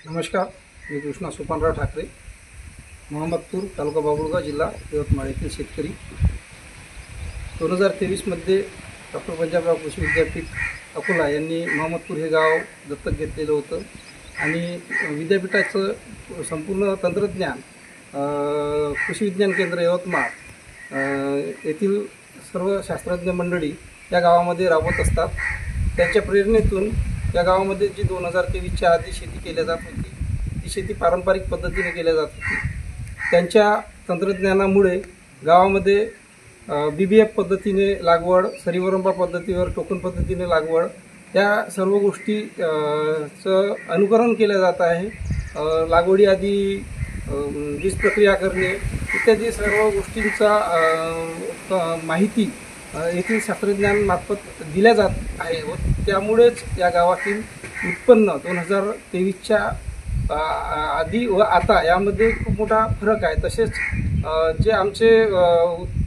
नमस्कार, मी कृष्णा सोपानराव ठाकरे, मोहम्मदपूर, तालुका बाबुळगाव, जिल्हा यवतमाळ येथील शेतकरी. 2023मध्ये डॉक्टर पंजाबराव कृषी विद्यापीठ अकोला यांनी मोहम्मदपूर हे गाव दत्तक घेतलेलं होतं आणि विद्यापीठाचं संपूर्ण तंत्रज्ञान कृषी विज्ञान केंद्र यवतमाळ येथील सर्व शास्त्रज्ञ मंडळी या गावामध्ये राबवत असतात. त्यांच्या प्रेरणेतून या गावामध्ये जी 2023च्या आधी शेती केल्या जात होती ती शेती पारंपरिक पद्धतीने केल्या जात होती. त्यांच्या तंत्रज्ञानामुळे गावामध्ये BBF पद्धतीने लागवड, सरीवरंबा पद्धतीवर टोकन पद्धतीने लागवड या सर्व गोष्टीचं अनुकरण केलं जात आहे. लागवडीआधी बीज प्रक्रिया करणे इत्यादी सर्व गोष्टींचा माहिती येथील शास्त्रज्ञांमार्फत दिल्या जात आहे व त्यामुळेच या गावातील उत्पन्न 2023च्या आधी व आता यामध्ये खूप मोठा फरक आहे. तसेच जे आमचे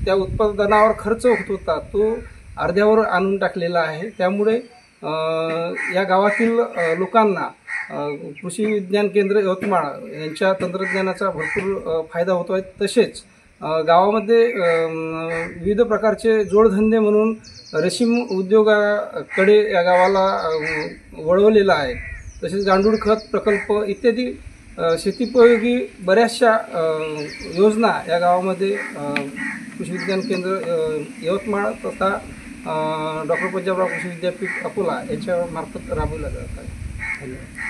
त्या उत्पादनावर खर्च होत होता तो अर्ध्यावर आणून टाकलेला आहे. त्यामुळे या गावातील लोकांना कृषी विज्ञान केंद्र यवतमाळ यांच्या तंत्रज्ञानाचा भरपूर फायदा होतो आहे. तसेच गावामध्ये विविध प्रकारचे जोडधंदे म्हणून रेशीम उद्योगाकडे या गावाला वळवलेला आहे. तसेच गांडूळ खत प्रकल्प इत्यादी शेतीपयोगी बऱ्याचशा योजना या गावामध्ये कृषी विज्ञान केंद्र यवतमाळ तथा डॉक्टर पंजाबराव कृषी विद्यापीठ अकोला यांच्या मार्फत राबवल्या जात आहे. धन्यवाद.